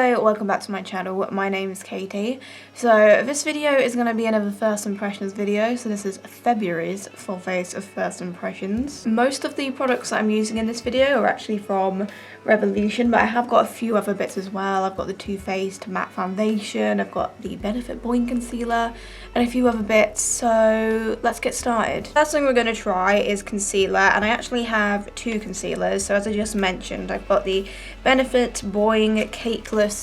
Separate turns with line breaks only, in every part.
Hello, welcome back to my channel. My name is Katie. So this video is going to be another first impressions video. So this is February's full face of first impressions. Most of the products that I'm using in this video are actually from Revolution, but I have got a few other bits as well. I've got the Too Faced matte foundation, I've got the Benefit Boing concealer, and a few other bits. So let's get started. First thing we're going to try is concealer, and I actually have two concealers. So as I just mentioned, I've got the Benefit Boing Cakeless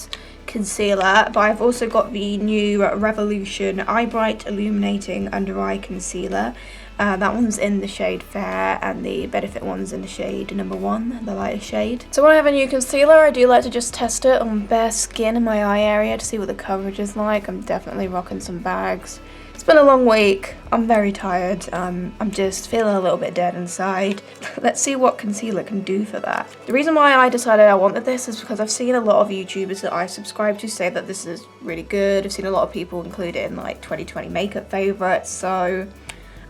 concealer, but I've also got the new Revolution Eye Bright Illuminating Under Eye Concealer. That one's in the shade Fair, and the Benefit one's in the shade number 1, the lighter shade. So when I have a new concealer, I do like to just test it on bare skin in my eye area to see what the coverage is like. I'm definitely rocking some bags. It's been a long week. I'm very tired. I'm just feeling a little bit dead inside. Let's see what concealer can do for that. The reason why I decided I wanted this is because I've seen a lot of YouTubers that I subscribe to say that this is really good. I've seen a lot of people include it in like 2020 makeup favorites, so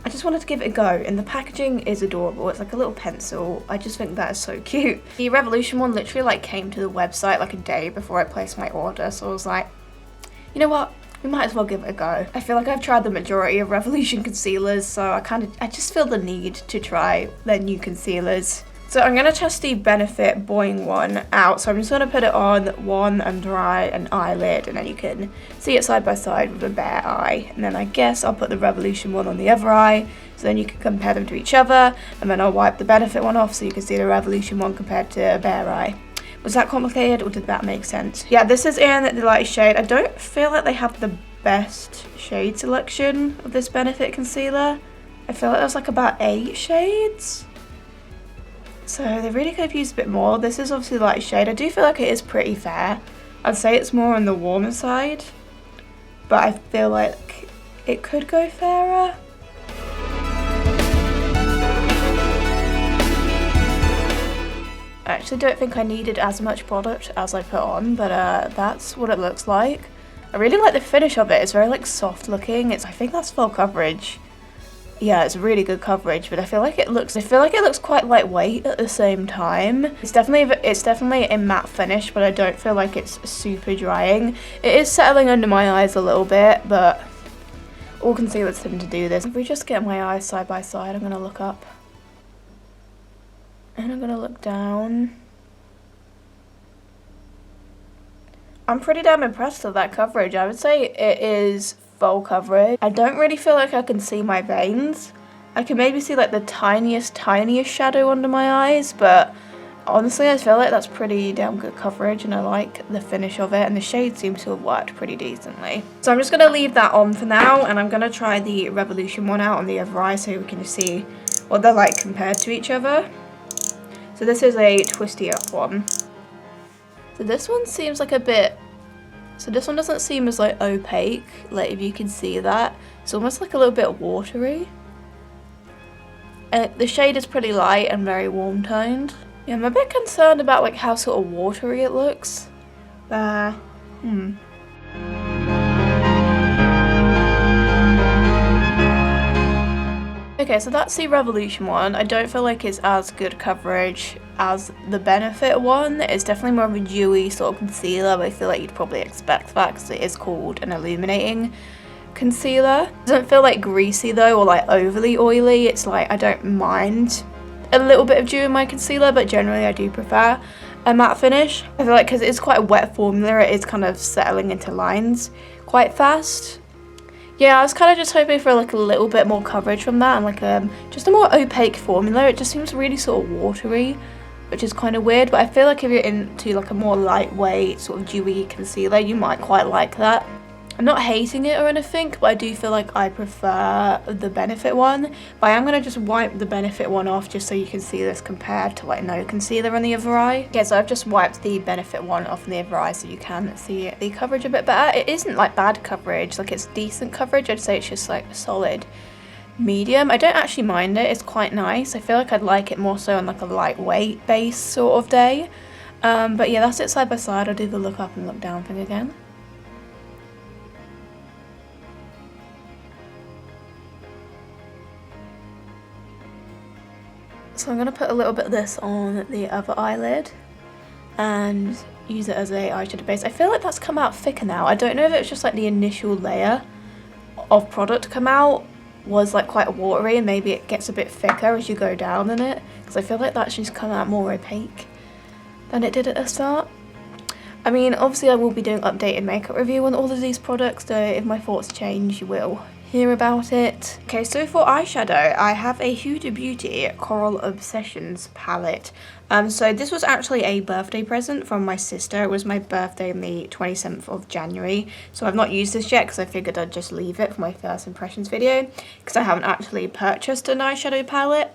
I just wanted to give it a go, and the packaging is adorable. It's like a little pencil. I just think that is so cute. The Revolution one literally like came to the website like a day before I placed my order, so I was like, you know what? We might as well give it a go. I feel like I've tried the majority of Revolution concealers, so I just feel the need to try their new concealers. So I'm going to test the Benefit Boing one out. So I'm just going to put it on one under eye and eyelid, and then you can see it side by side with a bare eye. And then I guess I'll put the Revolution one on the other eye, so then you can compare them to each other. And then I'll wipe the Benefit one off so you can see the Revolution one compared to a bare eye. Was that complicated, or did that make sense? Yeah, this is in the lighter shade. I don't feel like they have the best shade selection of this Benefit concealer. I feel like there's like about 8 shades. So they really could have used a bit more. This is obviously the light shade. I do feel like it is pretty fair. I'd say it's more on the warmer side, but I feel like it could go fairer. I actually don't think I needed as much product as I put on, but that's what it looks like. I really like the finish of it. It's very like soft looking. I think that's full coverage. Yeah, it's really good coverage, but I feel like it looks quite lightweight at the same time. It's definitely a matte finish, but I don't feel like it's super drying. It is settling under my eyes a little bit, but all concealers tend to do this. If we just get my eyes side by side, I'm gonna look up. And I'm gonna look down. I'm pretty damn impressed with that coverage. I would say it is full coverage. I don't really feel like I can see my veins. I can maybe see like the tiniest shadow under my eyes, but honestly I feel like that's pretty damn good coverage, and I like the finish of it, and the shade seems to have worked pretty decently. So I'm just going to leave that on for now, and I'm going to try the Revolution one out on the other eye so we can see what they're like compared to each other. So this is a twisty up one. So this one seems like a bit... So this one doesn't seem as like opaque, like if you can see that. It's almost like a little bit watery. And the shade is pretty light and very warm toned. Yeah, I'm a bit concerned about like how sort of watery it looks. Okay, so that's the Revolution one. I don't feel like it's as good coverage as the Benefit one. It's definitely more of a dewy sort of concealer, but I feel like you'd probably expect that because it is called an illuminating concealer. It doesn't feel like greasy though, or like overly oily. It's like I don't mind a little bit of dew in my concealer, but generally I do prefer a matte finish. I feel like because it's quite a wet formula, it is kind of settling into lines quite fast. Yeah, I was kind of just hoping for like a little bit more coverage from that, and like just a more opaque formula. It just seems really sort of watery, which is kind of weird, but I feel like if you're into like a more lightweight sort of dewy concealer, you might quite like that. I'm not hating it or anything, but I do feel like I prefer the Benefit one. But I am going to just wipe the Benefit one off just so you can see this compared to like no concealer on the other eye. Yeah, so I've just wiped the Benefit one off on the other eye so you can see the coverage a bit better. It isn't like bad coverage, like it's decent coverage. I'd say it's just like solid medium. I don't actually mind it. It's quite nice. I feel like I'd like it more so on like a lightweight base sort of day. But yeah, that's it side by side. I'll do the look up and look down thing again. So I'm going to put a little bit of this on the other eyelid. and use it as a eyeshadow base. I feel like that's come out thicker now. I don't know if it's just like the initial layer of product come out was like quite watery and maybe it gets a bit thicker as you go down in it, because I feel like that's just come out more opaque than it did at the start. I mean, obviously I will be doing updated makeup review on all of these products, so if my thoughts change you will hear about it. Okay, so for eyeshadow, I have a Huda Beauty Coral Obsessions palette. So this was actually a birthday present from my sister. It was my birthday on the 27th of January. So I've not used this yet because I figured I'd just leave it for my first impressions video because I haven't actually purchased an eyeshadow palette.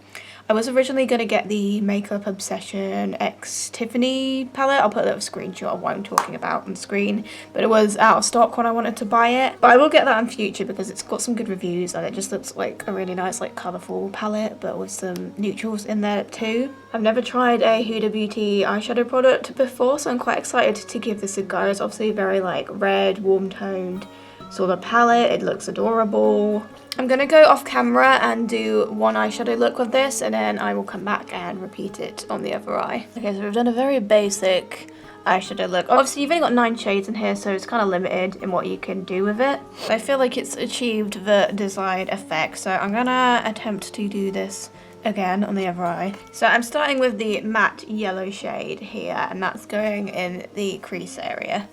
I was originally going to get the Makeup Obsession X Tiffany palette. I'll put a little screenshot of what I'm talking about on the screen. But it was out of stock when I wanted to buy it. But I will get that in future because it's got some good reviews and it just looks like a really nice like colourful palette but with some neutrals in there too. I've never tried a Huda Beauty eyeshadow product before, so I'm quite excited to give this a go. It's obviously very like red, warm toned sort of palette. It looks adorable. I'm going to go off camera and do one eyeshadow look with this and then I will come back and repeat it on the other eye. Okay, so we've done a very basic eyeshadow look. Obviously you've only got 9 shades in here, so it's kind of limited in what you can do with it. I feel like it's achieved the desired effect, so I'm going to attempt to do this again on the other eye. So I'm starting with the matte yellow shade here and that's going in the crease area.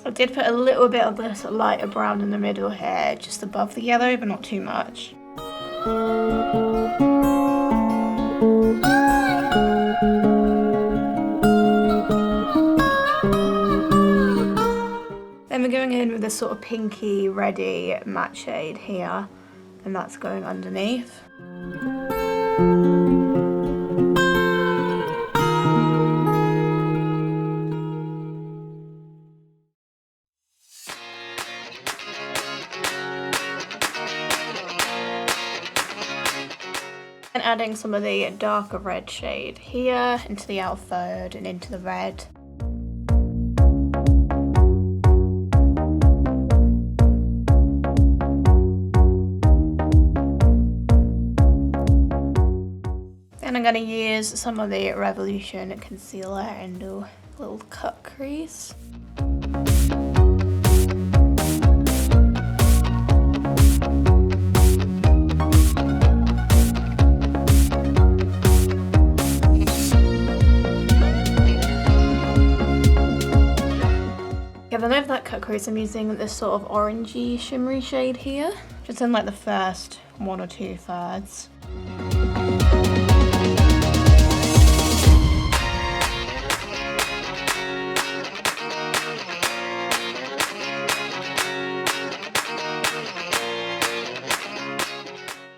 I did put a little bit of this lighter brown in the middle here, just above the yellow, but not too much. Then we're going in with this sort of pinky, reddy matte shade here, and that's going underneath. And adding some of the darker red shade here into the outer third and into the red. And I'm going to use some of the Revolution concealer and do a little cut crease. Then over that cut crease I'm using this sort of orangey shimmery shade here, just in like the first 1 or 2 thirds.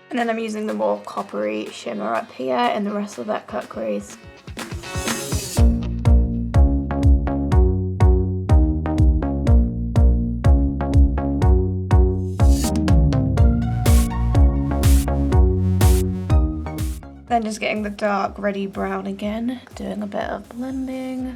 And then I'm using the more coppery shimmer up here in the rest of that cut crease. Then just getting the dark reddy brown again, doing a bit of blending.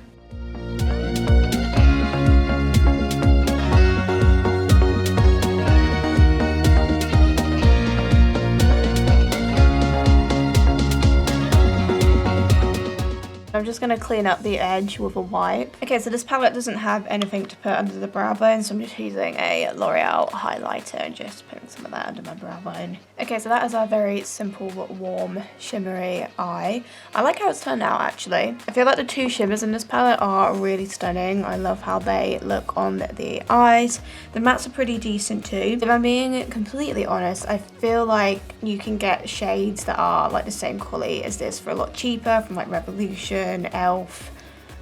I'm just going to clean up the edge with a wipe. Okay, so this palette doesn't have anything to put under the brow bone, so I'm just using a L'Oreal highlighter and just putting some of that under my brow bone. Okay, so that is our very simple, warm, shimmery eye. I like how it's turned out, actually. I feel like the 2 shimmers in this palette are really stunning. I love how they look on the eyes. The mattes are pretty decent too. If I'm being completely honest, I feel like you can get shades that are like the same quality as this for a lot cheaper from like Revolution, Elf,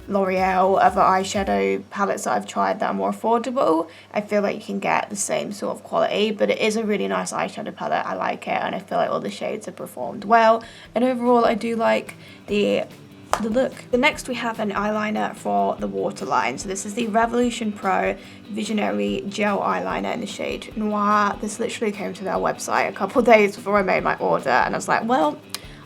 L'Oreal, other eyeshadow palettes that I've tried that are more affordable. I feel like you can get the same sort of quality, but it is a really nice eyeshadow palette. I like it and I feel like all the shades have performed well, and overall I do like the look. The next we have an eyeliner for the waterline. So this is the Revolution Pro Visionary Gel Eyeliner in the shade Noir. This literally came to their website a couple of days before I made my order and I was like, well,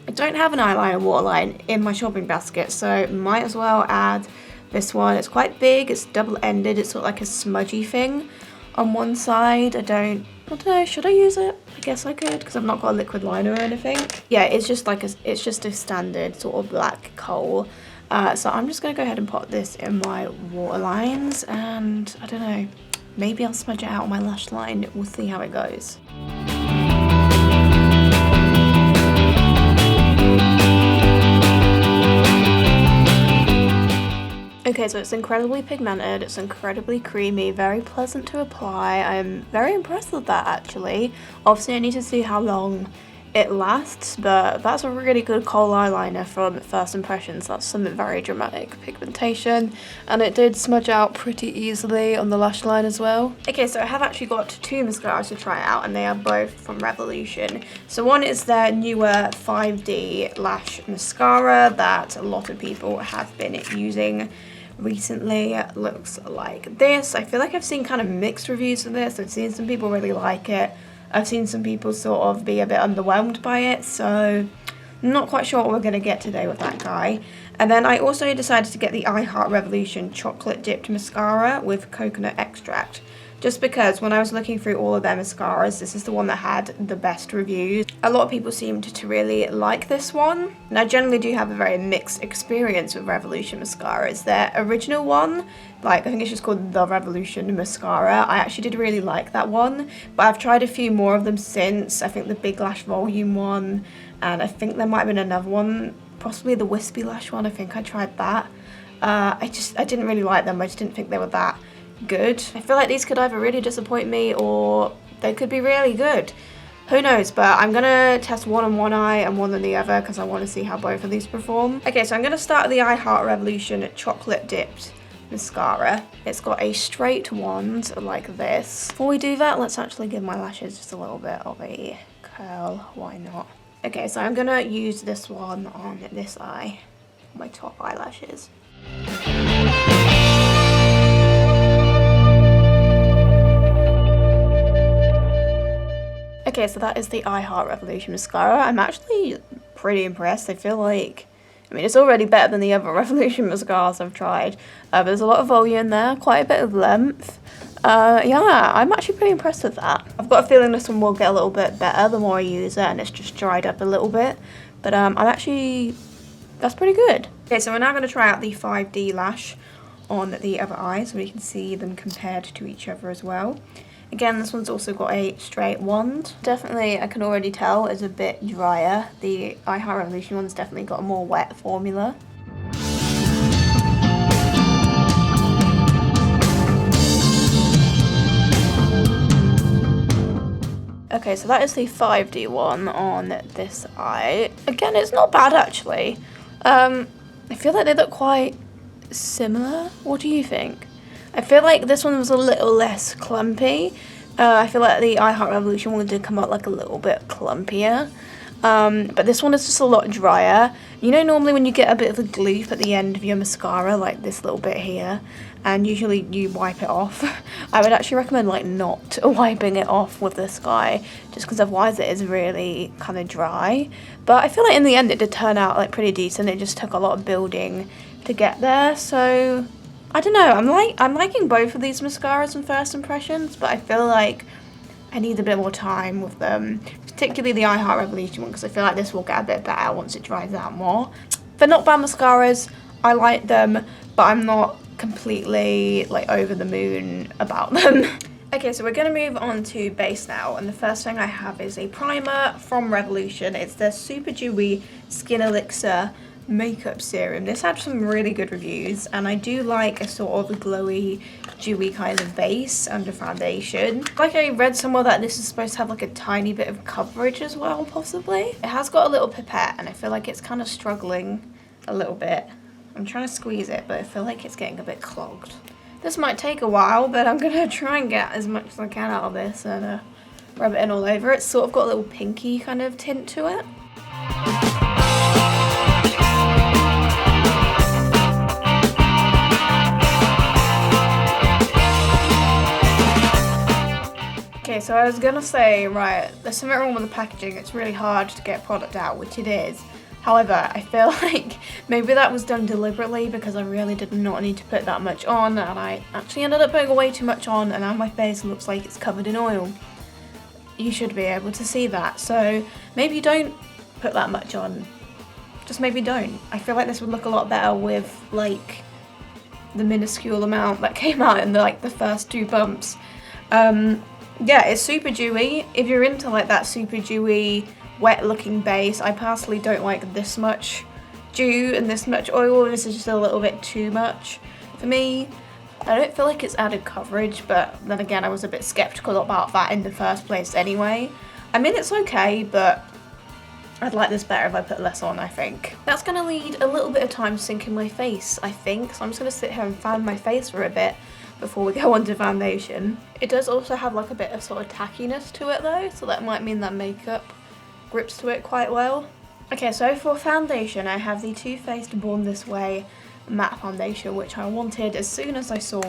I don't have an eyeliner waterline in my shopping basket, so might as well add This one, it's quite big, it's double-ended, it's sort of like a smudgy thing on one side. I don't know, should I use it? I guess I could, because I've not got a liquid liner or anything. Yeah, it's just a standard sort of black coal. So I'm just gonna go ahead and put this in my waterlines, and I don't know, maybe I'll smudge it out on my lash line. We'll see how it goes. Okay, so it's incredibly pigmented, it's incredibly creamy, very pleasant to apply. I'm very impressed with that actually. Obviously I need to see how long it lasts, but that's a really good kohl eyeliner from First Impressions. That's some very dramatic pigmentation, and it did smudge out pretty easily on the lash line as well. Okay, so I have actually got 2 mascaras to try out, and they are both from Revolution. So one is their newer 5D lash mascara that a lot of people have been using recently. It looks like this. I feel like I've seen kind of mixed reviews of this. I've seen some people really like it. I've seen some people sort of be a bit underwhelmed by it, so I'm not quite sure what we're going to get today with that guy. And then I also decided to get the I Heart Revolution Chocolate Dipped Mascara with coconut extract. Just because when I was looking through all of their mascaras, this is the one that had the best reviews. A lot of people seemed to really like this one. And I generally do have a very mixed experience with Revolution mascaras. Their original one, like I think it's just called the Revolution Mascara, I actually did really like that one. But I've tried a few more of them since. I think the Big Lash Volume one, and I think there might have been another one, possibly the Wispy Lash one. I think I tried that. I didn't really like them. I just didn't think they were that good. I feel like these could either really disappoint me or they could be really good. Who knows, but I'm gonna test one on one eye and one on the other because I want to see how both of these perform. Okay, so I'm gonna start with the I Heart Revolution Chocolate Dipped Mascara. It's got a straight wand like this. Before we do that, let's actually give my lashes just a little bit of a curl. Why not? Okay, so I'm gonna use this one on this eye, my top eyelashes. Okay, so that is the I Heart Revolution mascara. I'm actually pretty impressed. I feel like, I mean, it's already better than the other Revolution mascaras I've tried. But there's a lot of volume there, quite a bit of length. Yeah, I'm actually pretty impressed with that. I've got a feeling this one will get a little bit better the more I use it, and it's just dried up a little bit. But that's pretty good. Okay, so we're now going to try out the 5D lash on the other eye, so we can see them compared to each other as well. Again, this one's also got a straight wand. Definitely, I can already tell, is a bit drier. The I Heart Revolution one's definitely got a more wet formula. Okay, so that is the 5D one on this eye. Again, it's not bad actually. I feel like they look quite similar. What do you think? I feel like this one was a little less clumpy. I feel like the I Heart Revolution one did come out like a little bit clumpier. But this one is just a lot drier. You know, normally when you get a bit of a gloop at the end of your mascara, like this little bit here, and usually you wipe it off, I would actually recommend like not wiping it off with this guy, just because otherwise it is really kind of dry. But I feel like in the end it did turn out like pretty decent. It just took a lot of building to get there, so I don't know, I'm liking both of these mascaras in First Impressions, but I feel like I need a bit more time with them, particularly the I Heart Revolution one, because I feel like this will get a bit better once it dries out more. They're not bad mascaras, I like them, but I'm not completely like over the moon about them. Okay, so we're going to move on to base now, and the first thing I have is a primer from Revolution. It's their Super Dewy Skin Elixir makeup serum. This had some really good reviews, and I do like a sort of glowy, dewy kind of base under foundation. Like I read somewhere that this is supposed to have like a tiny bit of coverage as well, possibly. It has got a little pipette, and I feel like it's kind of struggling a little bit. I'm trying to squeeze it, but I feel like it's getting a bit clogged. This might take a while, but I'm gonna try and get as much as I can out of this and rub it in all over. It's sort of got a little pinky kind of tint to it. Okay, so I was gonna say, right, there's something wrong with the packaging. It's really hard to get product out, which it is. However, I feel like maybe that was done deliberately because I really did not need to put that much on, and I actually ended up putting way too much on, and now my face looks like it's covered in oil. You should be able to see that, so maybe don't put that much on. Just maybe don't. I feel like this would look a lot better with like the minuscule amount that came out in the first 2 bumps. Yeah, it's super dewy. If you're into like that super dewy, wet looking base, I personally don't like this much dew and this much oil. This is just a little bit too much for me. I don't feel like it's added coverage, but then again, I was a bit skeptical about that in the first place anyway. I mean, it's okay, but I'd like this better if I put less on, I think. That's gonna need a little bit of time sinking my face, I think. So I'm just gonna sit here and fan my face for a bit before we go on to foundation. It does also have like a bit of sort of tackiness to it though, so that might mean that makeup grips to it quite well. Okay, so for foundation, I have the Too Faced Born This Way matte foundation, which I wanted as soon as I saw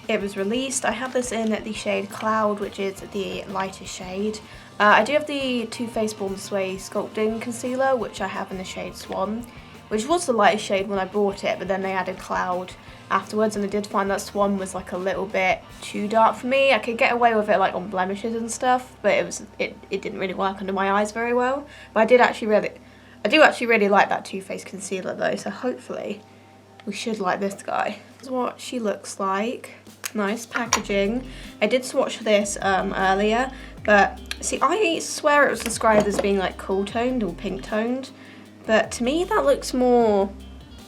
it was released. I have this in the shade Cloud, which is the lightest shade. I do have the Too Faced Born This Way Sculpting Concealer, which I have in the shade Swan, which was the lightest shade when I bought it, but then they added Cloud afterwards, and I did find that Swan was like a little bit too dark for me. I could get away with it like on blemishes and stuff, but it didn't really work under my eyes very well. But I do actually really like that Too Faced concealer though, so hopefully we should like this guy. This is what she looks like. Nice packaging. I did swatch this earlier, but see, I swear it was described as being like cool toned or pink toned, but to me that looks more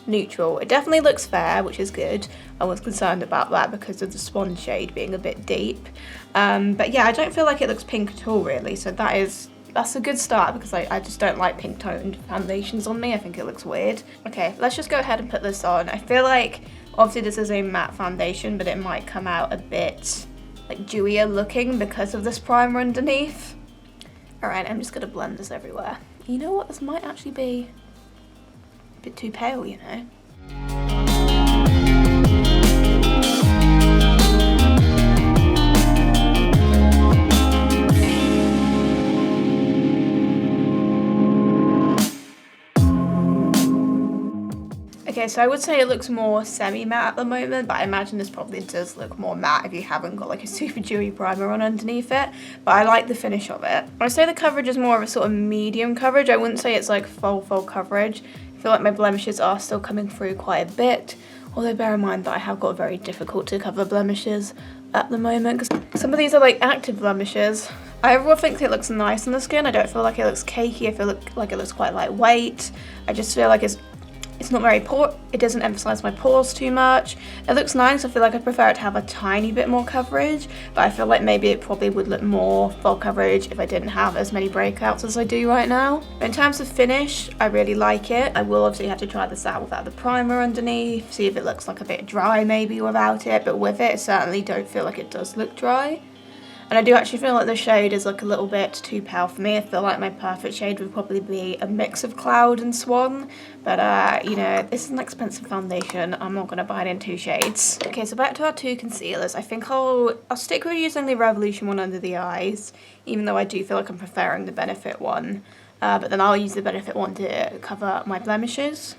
neutral. It definitely looks fair, which is good. I was concerned about that because of the Swan shade being a bit deep, but yeah, I don't feel like it looks pink at all really, so that's a good start because I just don't like pink toned foundations on me. I think it looks weird. Okay, let's just go ahead and put this on. I feel like obviously this is a matte foundation, but it might come out a bit like dewier looking because of this primer underneath. Alright, I'm just gonna blend this everywhere. You know what, this might actually be a bit too pale, you know? Okay, so I would say it looks more semi-matte at the moment, but I imagine this probably does look more matte if you haven't got like a super dewy primer on underneath it, but I like the finish of it. I say the coverage is more of a sort of medium coverage. I wouldn't say it's like full coverage. I feel like my blemishes are still coming through quite a bit, although bear in mind that I have got very difficult to cover blemishes at the moment because some of these are like active blemishes. I overall think it looks nice on the skin. I don't feel like it looks cakey. I feel like it looks quite lightweight. I just feel like it's not very it doesn't emphasize my pores too much. It looks nice. I feel like I prefer it to have a tiny bit more coverage, but I feel like maybe it probably would look more full coverage if I didn't have as many breakouts as I do right now. But in terms of finish, I really like it. I will obviously have to try this out without the primer underneath, see if it looks like a bit dry maybe without it, but with it, I certainly don't feel like it does look dry. And I do actually feel like the shade is like a little bit too pale for me. I feel like my perfect shade would probably be a mix of Cloud and Swan. But you know, this is an expensive foundation. I'm not gonna buy it in 2 shades. Okay, so back to our 2 concealers. I think I'll stick with using the Revolution one under the eyes, even though I do feel like I'm preferring the Benefit one. But then I'll use the Benefit one to cover my blemishes.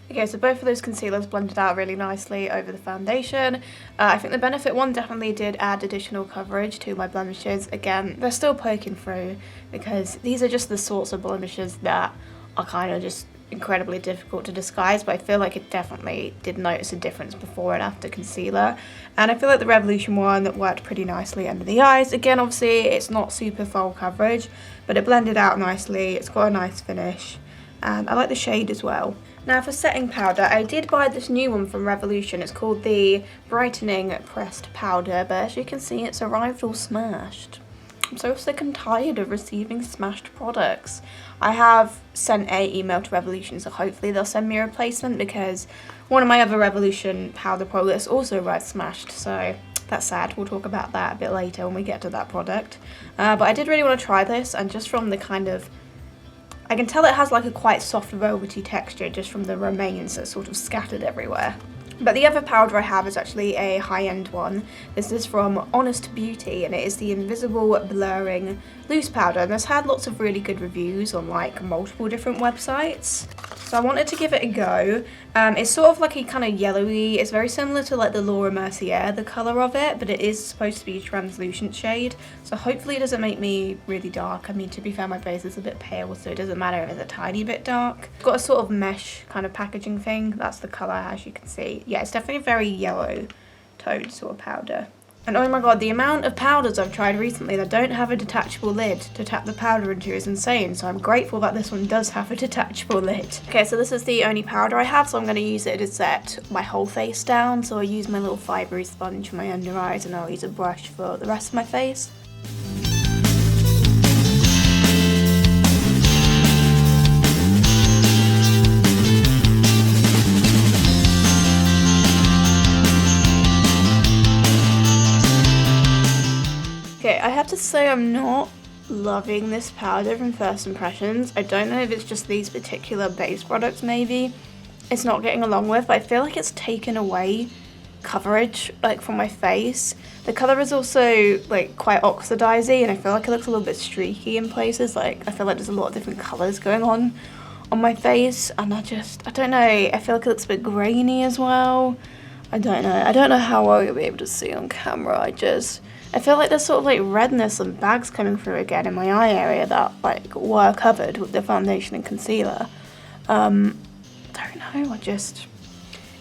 Okay, so both of those concealers blended out really nicely over the foundation. I think the Benefit one definitely did add additional coverage to my blemishes. Again, they're still poking through because these are just the sorts of blemishes that are kind of just incredibly difficult to disguise, but I feel like it definitely did notice a difference before and after concealer. And I feel like the Revolution one worked pretty nicely under the eyes. Again, obviously it's not super full coverage, but it blended out nicely. It's got a nice finish and I like the shade as well. Now for setting powder, I did buy this new one from Revolution. It's called the Brightening Pressed Powder, but as you can see, it's arrived all smashed. I'm so sick and tired of receiving smashed products. I have sent an email to Revolution, so hopefully they'll send me a replacement because one of my other Revolution powder products also arrived smashed, so that's sad. We'll talk about that a bit later when we get to that product. But I did really want to try this, and just from the kind of, I can tell it has like a quite soft velvety texture just from the remains that sort of scattered everywhere. But the other powder I have is actually a high-end one. This is from Honest Beauty, and it is the Invisible Blurring Loose Powder. And this had lots of really good reviews on like multiple different websites. So I wanted to give it a go. It's sort of like a kind of yellowy, it's very similar to like the Laura Mercier, the colour of it, but it is supposed to be a translucent shade. So hopefully it doesn't make me really dark. I mean, to be fair, my base is a bit pale, so it doesn't matter if it's a tiny bit dark. It's got a sort of mesh kind of packaging thing. That's the colour, as you can see. Yeah, it's definitely a very yellow toned sort of powder. And oh my god, the amount of powders I've tried recently that don't have a detachable lid to tap the powder into is insane, so I'm grateful that this one does have a detachable lid. Okay, so this is the only powder I have, so I'm going to use it to set my whole face down. So I use my little fibery sponge for my under eyes, and I'll use a brush for the rest of my face. Okay, I have to say I'm not loving this powder from First Impressions. I don't know if it's just these particular base products maybe it's not getting along with, but I feel like it's taken away coverage like from my face. The colour is also like quite oxidizey, and I feel like it looks a little bit streaky in places. Like I feel like there's a lot of different colours going on my face, and I don't know, I feel like it looks a bit grainy as well. I don't know how well you'll be able to see on camera. I feel like there's sort of like redness and bags coming through again in my eye area that like were covered with the foundation and concealer. Don't know, it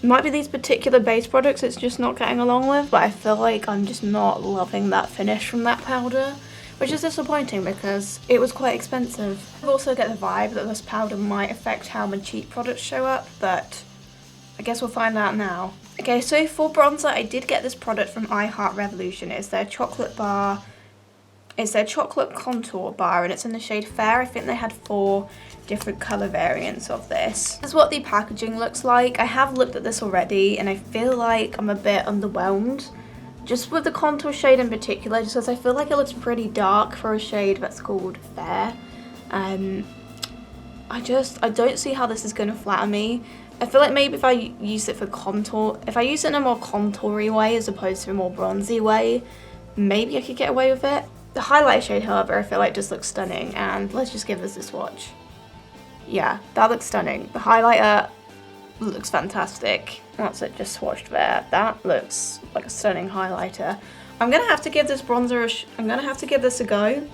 might be these particular base products it's just not getting along with, but I feel like I'm just not loving that finish from that powder, which is disappointing because it was quite expensive. I also get the vibe that this powder might affect how my cheek products show up, but I guess we'll find out now. Okay, so for bronzer, I did get this product from I Heart Revolution. It's their chocolate bar. It's their chocolate contour bar, and it's in the shade Fair. I think they had 4 different colour variants of this. This is what the packaging looks like. I have looked at this already, and I feel like I'm a bit underwhelmed. Just with the contour shade in particular, just because I feel like it looks pretty dark for a shade that's called Fair. I don't see how this is going to flatter me. I feel like maybe if I use it for contour, if I use it in a more contoury way as opposed to a more bronzy way, maybe I could get away with it. The highlight shade, however, I feel like just looks stunning, and let's just give this a swatch. Yeah, that looks stunning. The highlighter looks fantastic. That's it, just swatched there. That looks like a stunning highlighter. I'm gonna have to give this a go.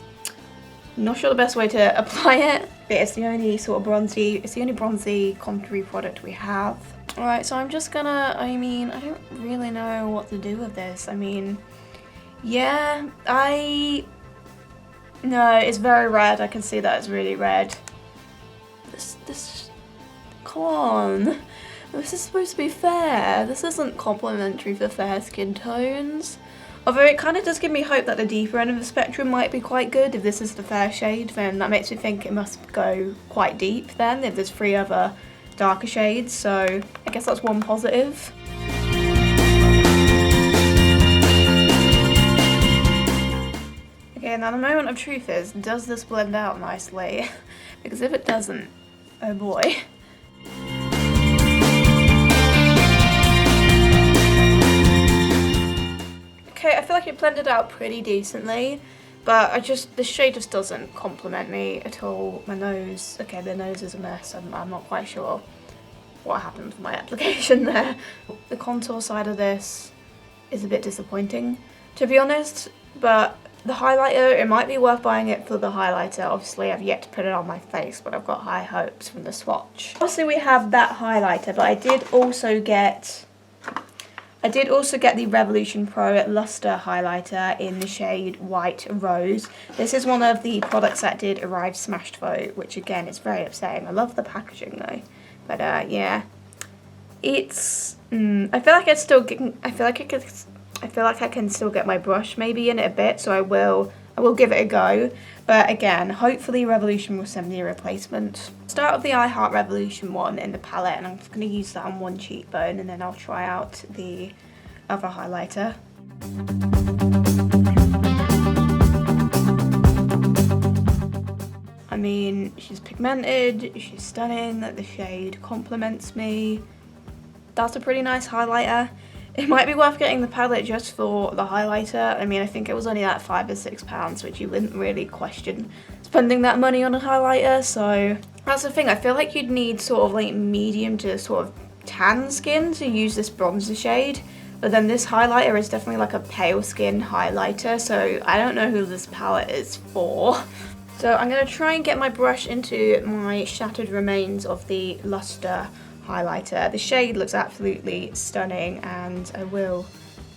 Not sure the best way to apply it, but it's the only sort of bronzy contoury product we have. Alright, so I'm just gonna, I don't really know what to do with this. Yeah, no, it's very red. I can see that it's really red. Come on. This is supposed to be fair. This isn't complimentary for fair skin tones. Although it kind of does give me hope that the deeper end of the spectrum might be quite good. If this is the fair shade, then that makes me think it must go quite deep then, if there's 3 other darker shades. So I guess that's one positive. Okay, now the moment of truth is, does this blend out nicely? Because if it doesn't, oh boy. Okay, I feel like it blended out pretty decently, but the shade just doesn't complement me at all. My nose, okay, the nose is a mess. I'm not quite sure what happened with my application there. The contour side of this is a bit disappointing, to be honest, but the highlighter, it might be worth buying it for the highlighter. Obviously, I've yet to put it on my face, but I've got high hopes from the swatch. Obviously, we have that highlighter, but I did also get the Revolution Pro Luster highlighter in the shade White Rose. This is one of the products that did arrive smashed vote, which again is very upsetting. I love the packaging though, but yeah, it's. I feel like I can still get my brush maybe in it a bit, so I will give it a go. But again, hopefully Revolution will send me a replacement. Start with the I Heart Revolution one in the palette, and I'm just going to use that on one cheekbone, and then I'll try out the other highlighter. She's pigmented, she's stunning, the shade complements me. That's a pretty nice highlighter. It might be worth getting the palette just for the highlighter. I mean, I think it was only like £5 or £6, which you wouldn't really question spending that money on a highlighter. So that's the thing. I feel like you'd need sort of like medium to sort of tan skin to use this bronzer shade. But then this highlighter is definitely like a pale skin highlighter. So I don't know who this palette is for. So I'm going to try and get my brush into my Shattered Remains of the Luster highlighter. The shade looks absolutely stunning, and I will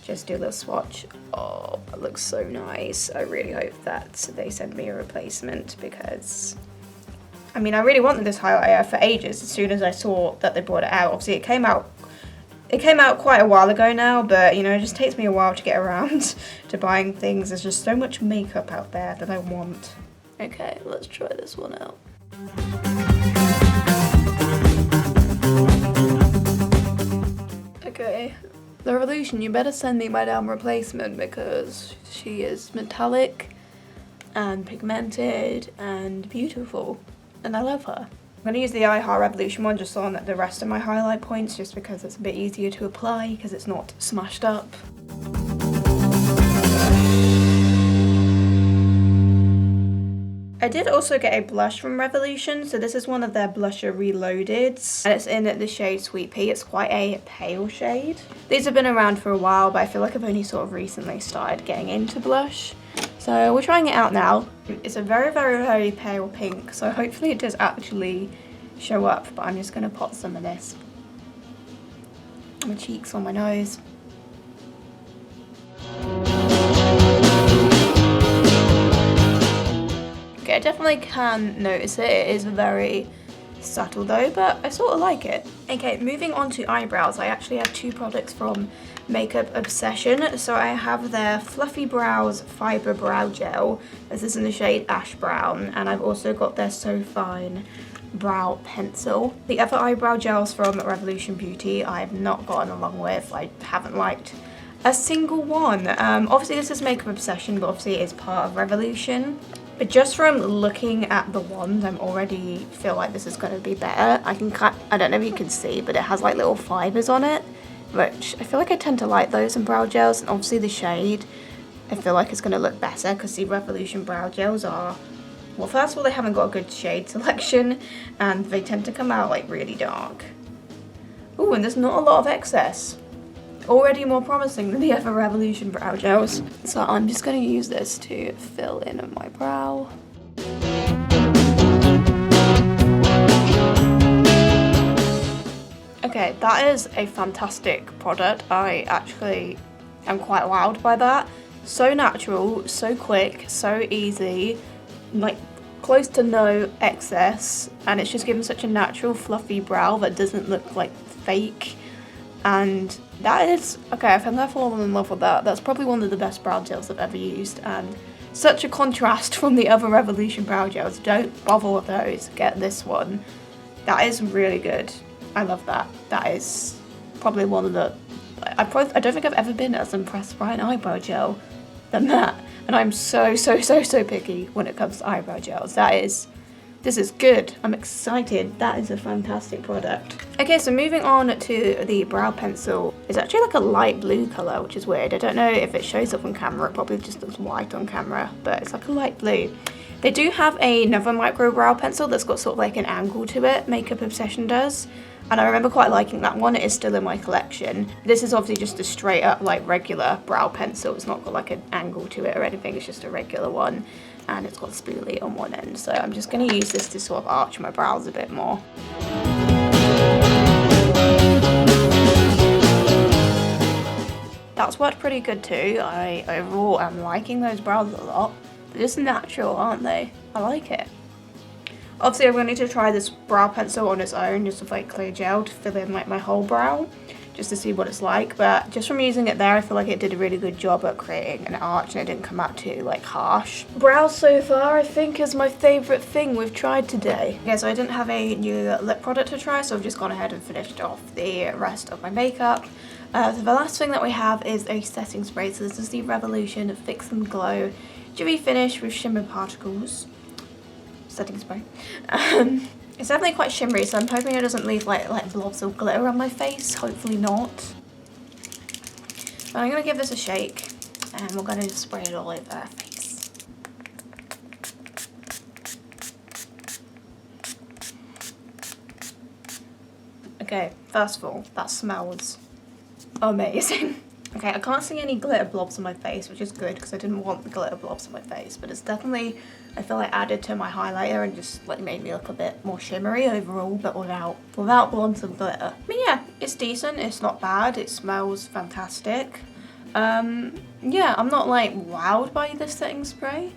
just do a little swatch. Oh, it looks so nice. I really hope that they send me a replacement, because I mean, I really wanted this highlighter for ages. As soon as I saw that they brought it out, obviously it came out quite a while ago now, but you know, it just takes me a while to get around to buying things. There's just so much makeup out there that I want. Okay, let's try this one out. Okay, the Revolution, you better send me my damn replacement, because she is metallic and pigmented and beautiful, and I love her. I'm going to use the iHeart Revolution one just on the rest of my highlight points, just because it's a bit easier to apply because it's not smashed up. I did also get a blush from Revolution, so this is one of their Blusher Reloaded, and it's in the shade Sweet Pea. It's quite a pale shade. These have been around for a while, but I feel like I've only sort of recently started getting into blush. So we're trying it out now. It's a very, very, very pale pink, so hopefully it does actually show up, but I'm just going to pop some of this on my cheeks, on my nose. I definitely can notice it. It is very subtle though, but I sort of like it. Okay, moving on to eyebrows. I actually have two products from Makeup Obsession. So I have their Fluffy Brows Fibre Brow Gel. This is in the shade Ash Brown, and I've also got their So Fine Brow Pencil. The other eyebrow gels from Revolution Beauty I've not gotten along with. I haven't liked a single one. Obviously this is Makeup Obsession, but obviously it is part of Revolution. But just from looking at the wand, I'm already feel like this is going to be better. I don't know if you can see, but it has like little fibres on it, which I feel like I tend to like those in brow gels. And obviously the shade, I feel like it's going to look better, because the Revolution brow gels are, well, first of all, they haven't got a good shade selection, and they tend to come out like really dark. Ooh, and there's not a lot of excess. Already more promising than the other Revolution brow gels. So I'm just going to use this to fill in on my brow. Okay, that is a fantastic product. I actually am quite wowed by that. So natural, so quick, so easy, like close to no excess, and it's just given such a natural fluffy brow that doesn't look like fake. And that is, okay, I think I've fallen in love with that. That's probably one of the best brow gels I've ever used, and such a contrast from the other Revolution brow gels. Don't bother with those, get this one. That is really good. I love that. That is probably one of the, I don't think I've ever been as impressed by an eyebrow gel than that. And I'm so picky when it comes to eyebrow gels. This is good. I'm excited. That is a fantastic product. Okay, so moving on to the brow pencil. It's actually like a light blue colour, which is weird. I don't know if it shows up on camera. It probably just looks white on camera, but it's like a light blue. They do have another micro brow pencil that's got sort of like an angle to it. Makeup Obsession does. And I remember quite liking that one. It is still in my collection. This is obviously just a straight up like regular brow pencil. It's not got like an angle to it or anything. It's just a regular one. And it's got spoolie on one end, so I'm just going to use this to sort of arch my brows a bit more. That's worked pretty good too. I overall am liking those brows a lot. They're just natural, aren't they? I like it. Obviously I'm going to need to try this brow pencil on its own, just with like clear gel to fill in like my whole brow, just to see what it's like. But just from using it there, I feel like it did a really good job at creating an arch, and it didn't come out too like harsh. Brows so far I think is my favourite thing we've tried today. Okay, so I didn't have a new lip product to try, so I've just gone ahead and finished off the rest of my makeup. So the last thing that we have is a setting spray. So this is the Revolution Fix and Glow Dewy Finish with Shimmer Particles setting spray. It's definitely quite shimmery, so I'm hoping it doesn't leave like blobs of glitter on my face. Hopefully not. But I'm gonna give this a shake, and we're gonna just spray it all over our face. Okay, first of all, that smells amazing. Okay, I can't see any glitter blobs on my face, which is good because I didn't want the glitter blobs on my face, but it's definitely, I feel like, added to my highlighter and just like made me look a bit more shimmery overall, but without blobs of glitter. I mean, yeah, it's decent, it's not bad, it smells fantastic. Yeah, I'm not like wowed by this setting spray.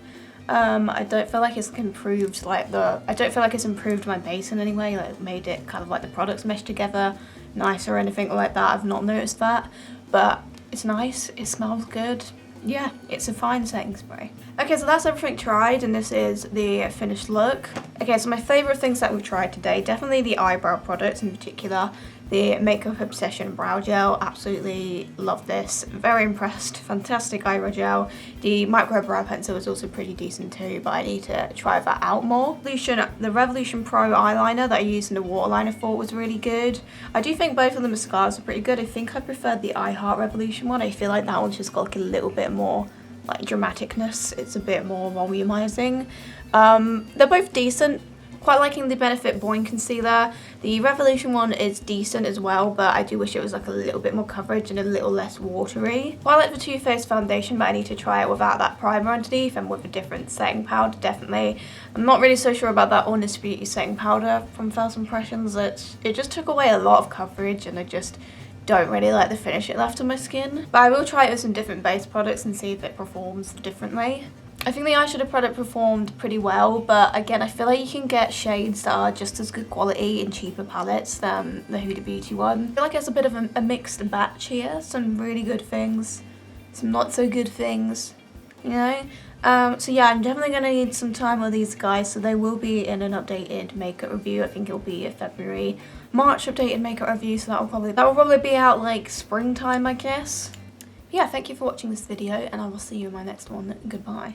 I don't feel like it's improved I don't feel like it's improved my base in any way, like made it kind of like the products mesh together nicer or anything like that. I've not noticed that, but it's nice, it smells good. Yeah, it's a fine setting spray. Okay, so that's everything tried, and this is the finished look. Okay, so my favourite things that we tried today, definitely the eyebrow products in particular. The Makeup Obsession Brow Gel, absolutely love this. Very impressed, fantastic eyebrow gel. The Micro Brow Pencil is also pretty decent too, but I need to try that out more. The Revolution Pro eyeliner that I used in the waterline I thought was really good. I do think both of the mascaras are pretty good. I think I preferred the I Heart Revolution one. I feel like that one's just got like a little bit more like dramaticness. It's a bit more volumizing. They're both decent. Quite liking the Benefit Boing Concealer. The Revolution one is decent as well, but I do wish it was like a little bit more coverage and a little less watery. Quite like the Too Faced foundation, but I need to try it without that primer underneath and with a different setting powder, definitely. I'm not really so sure about that Honest Beauty setting powder from First Impressions. It just took away a lot of coverage, and I just don't really like the finish it left on my skin. But I will try it with some different base products and see if it performs differently. I think the eyeshadow product performed pretty well, but again, I feel like you can get shades that are just as good quality in cheaper palettes than the Huda Beauty one. I feel like it's a bit of a mixed batch here. Some really good things, some not so good things, you know? So yeah, I'm definitely going to need some time with these guys, so they will be in an updated makeup review. I think it'll be a March updated makeup review, so that will probably be out like springtime, I guess. Yeah, thank you for watching this video, and I will see you in my next one. Goodbye.